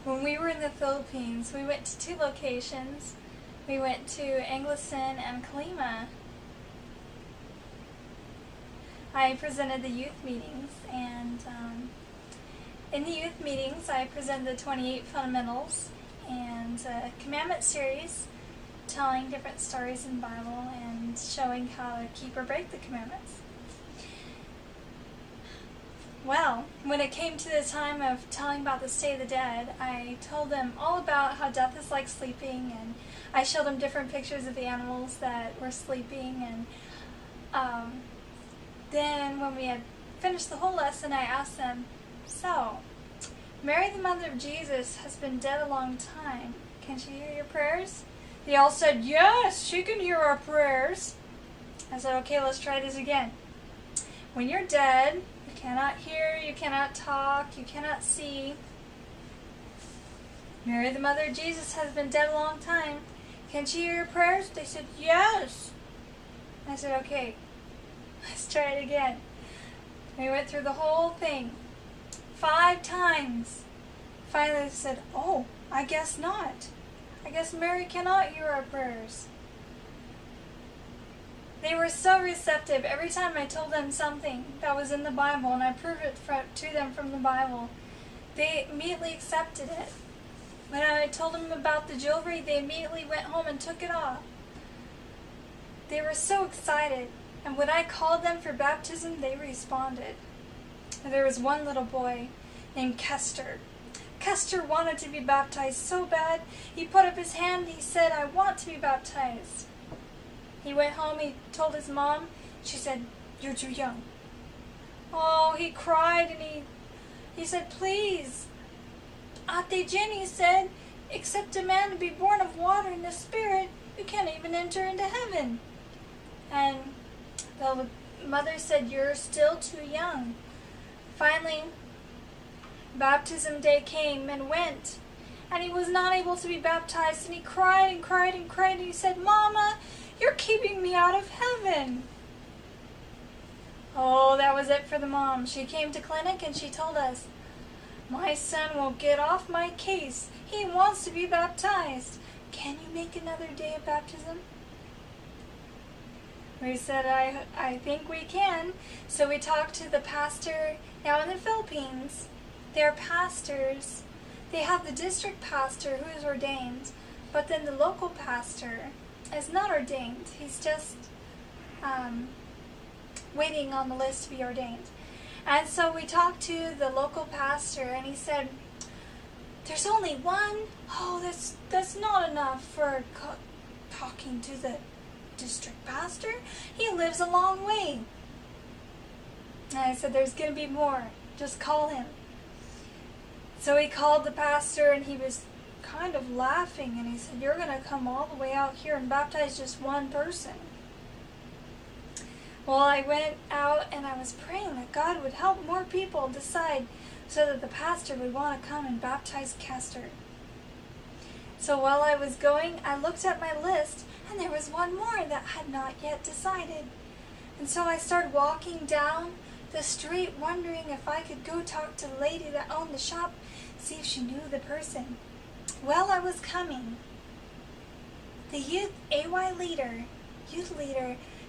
When we were in the Philippines, we went to 2 locations. We went to Angleson and Kalima. I presented the youth meetings, and in the youth meetings I presented the 28 fundamentals and a commandment series telling different stories in the Bible and showing how to keep or break the commandments. Well, when it came to the time of telling about the state of the dead, I told them all about how death is like sleeping, and I showed them different pictures of the animals that were sleeping, and then when we had finished the whole lesson, I asked them, so, Mary the mother of Jesus has been dead a long time. Can she hear your prayers? They all said, yes, she can hear our prayers. I said, okay, let's try this again. When you're dead, you cannot hear, you cannot talk, you cannot see. Mary the mother of Jesus has been dead a long time. Can she hear your prayers? They said, yes. I said, okay, let's try it again. We went through the whole thing 5 times. Finally they said, oh, I guess not. I guess Mary cannot hear our prayers. They were so receptive. Every time I told them something that was in the Bible and I proved it to them from the Bible, they immediately accepted it. When I told them about the jewelry, they immediately went home and took it off. They were so excited. And when I called them for baptism, they responded. And there was one little boy named Kester. Kester wanted to be baptized so bad. He put up his hand and he said, I want to be baptized. He went home, he told his mom. She said, you're too young. Oh, he cried and he said, please. Ate Jenny said, except a man to be born of water and the Spirit, you can't even enter into heaven. And the mother said, you're still too young. Finally, baptism day came and went, and he was not able to be baptized, and he cried and cried and cried, and he said, Mama, you're keeping me out of heaven. Oh, that was it for the mom. She came to clinic and she told us, my son will get off my case. He wants to be baptized. Can you make another day of baptism? We said, I think we can. So we talked to the pastor. Now in the Philippines, they're pastors. They have the district pastor who is ordained, but then the local pastor is not ordained. He's just waiting on the list to be ordained. And so we talked to the local pastor, and he said, there's only one? Oh, that's not enough for talking to the district pastor. He lives a long way. And I said, there's going to be more. Just call him. So he called the pastor, and he was kind of laughing, and he said, you're going to come all the way out here and baptize just one person. Well, I went out and I was praying that God would help more people decide so that the pastor would want to come and baptize Kester. So while I was going, I looked at my list, and there was one more that had not yet decided. And so I started walking down the street wondering if I could go talk to the lady that owned the shop, see if she knew the person. Well, I was coming. The youth leader,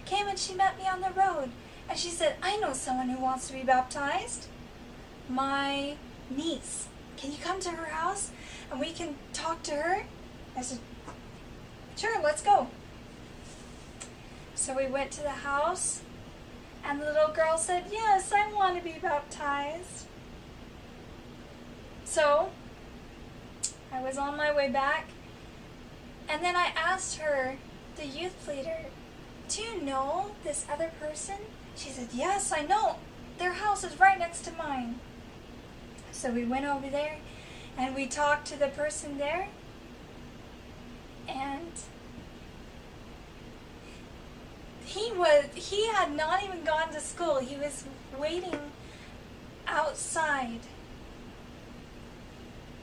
came and she met me on the road, and she said, I know someone who wants to be baptized. My niece. Can you come to her house and we can talk to her? I said, sure, let's go. So we went to the house, and the little girl said, yes, I want to be baptized. So I was on my way back, and then I asked her, the youth leader, do you know this other person? She said, yes, I know. Their house is right next to mine. So we went over there, and we talked to the person there, and he had not even gone to school. He was waiting outside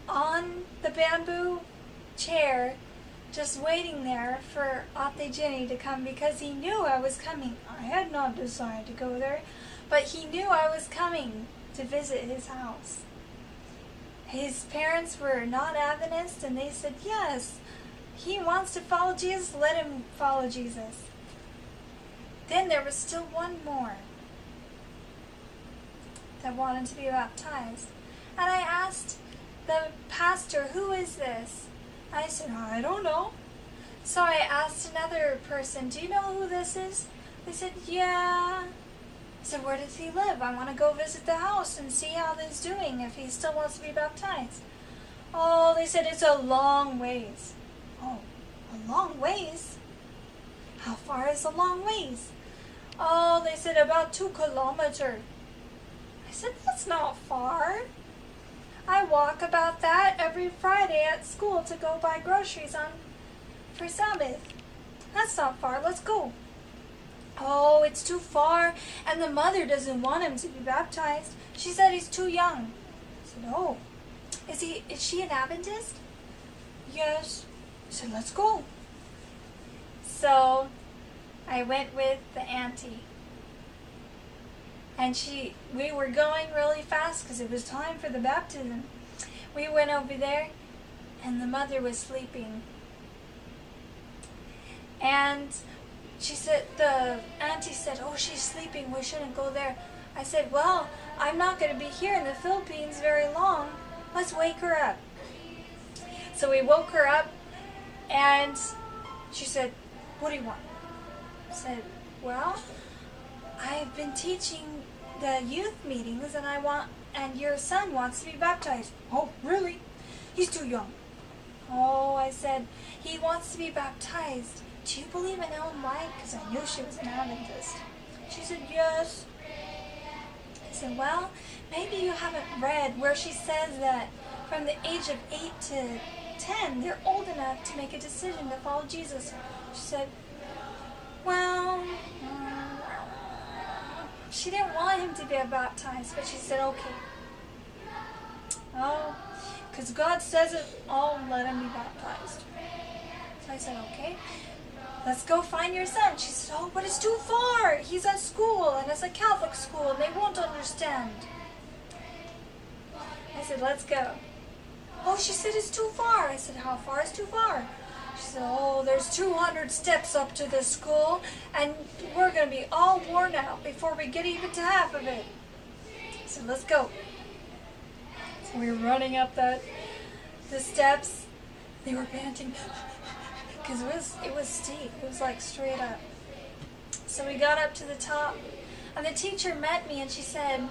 on the bamboo chair, just waiting there for Ate Jenny to come, because he knew I was coming. I had not decided to go there, but he knew I was coming to visit his house. his parents were not Adventists, and they said, yes, he wants to follow Jesus, let him follow Jesus. Then there was still one more that wanted to be baptized. And I asked the pastor, who is this? I said, I don't know. So I asked another person, do you know who this is? They said, yeah. I said, where does he live? I want to go visit the house and see how he's doing, if he still wants to be baptized. Oh, they said, it's a long ways. Oh, a long ways? How far is a long ways? Oh, they said, about 2 kilometers. I said, that's not far. I walk about that every Friday at school to go buy groceries for Sabbath. That's not far. Let's go. Oh, it's too far, and the mother doesn't want him to be baptized. She said he's too young. I said, oh, is she an Adventist? Yes. I said, let's go. So I went with the auntie. And we were going really fast because it was time for the baptism. We went over there, and the mother was sleeping. And the auntie said, oh, she's sleeping, we shouldn't go there. I said, well, I'm not going to be here in the Philippines very long. Let's wake her up. So we woke her up, and she said, what do you want? I said, well, I've been teaching the youth meetings, and your son wants to be baptized. Oh, really? He's too young. Oh, I said, he wants to be baptized. Do you believe in Ellen White? Because I knew she was an Adventist. She said, yes. I said, well, maybe you haven't read where she says that from the age of 8 to 10, they're old enough to make a decision to follow Jesus. She said, well, she didn't want him to be baptized, but she said, okay. Oh, because God says it, I'll let him be baptized. So I said, okay. Let's go find your son. She said, oh, but it's too far. He's at school, and it's a Catholic school, and they won't understand. I said, let's go. Oh, she said, it's too far. I said, how far is too far? She said, oh, there's 200 steps up to this school, and we're going to be all worn out before we get even to half of it. I said, let's go. So we were running up the steps. They were panting. Because it was steep. It was like straight up. So we got up to the top, and the teacher met me, and she said,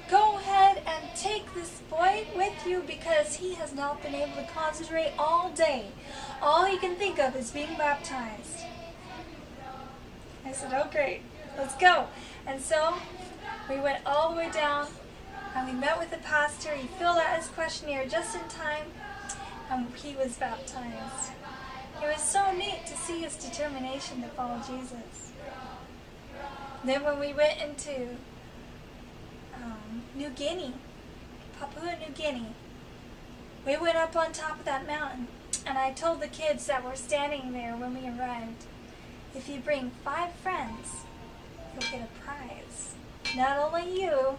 go ahead and take this boy with you because he has not been able to concentrate all day. All he can think of is being baptized. I said, oh great, let's go. And so we went all the way down, and we met with the pastor. He filled out his questionnaire just in time, and he was baptized. It was so neat to see his determination to follow Jesus. Then when we went into New Guinea, Papua New Guinea, we went up on top of that mountain, and I told the kids that were standing there when we arrived, if you bring 5 friends, you'll get a prize. Not only you,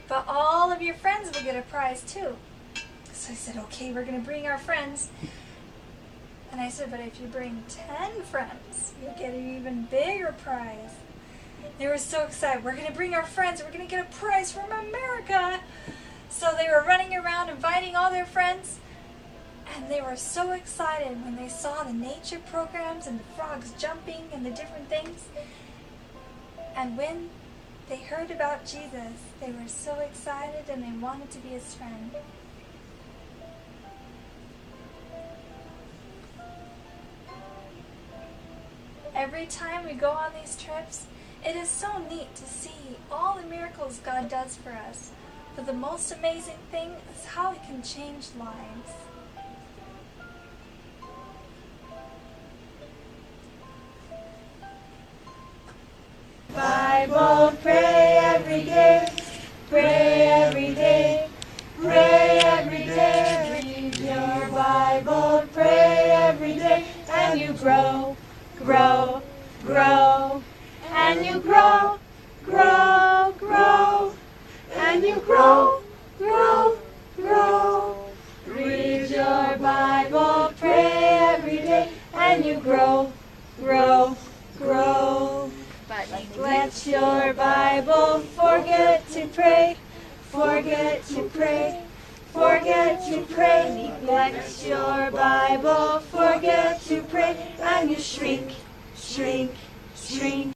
but all of your friends will get a prize too. So I said, okay, we're going to bring our friends. And I said, but if you bring 10 friends, you'll get an even bigger prize. They were so excited. We're going to bring our friends. We're going to get a prize from America. So they were running around inviting all their friends. And they were so excited when they saw the nature programs and the frogs jumping and the different things. And when they heard about Jesus, they were so excited and they wanted to be his friend. Every time we go on these trips, it is so neat to see all the miracles God does for us. But the most amazing thing is how He can change lives. Bible, pray every day, pray every day, pray every day. Read your Bible, pray every day, and you grow, grow, grow, and you grow, grow, grow, and you grow, grow, grow. grow, grow, grow. But neglect your Bible, forget to pray, forget to pray, forget to pray. Neglect your Bible, forget to pray, and you shrink, shrink, shrink.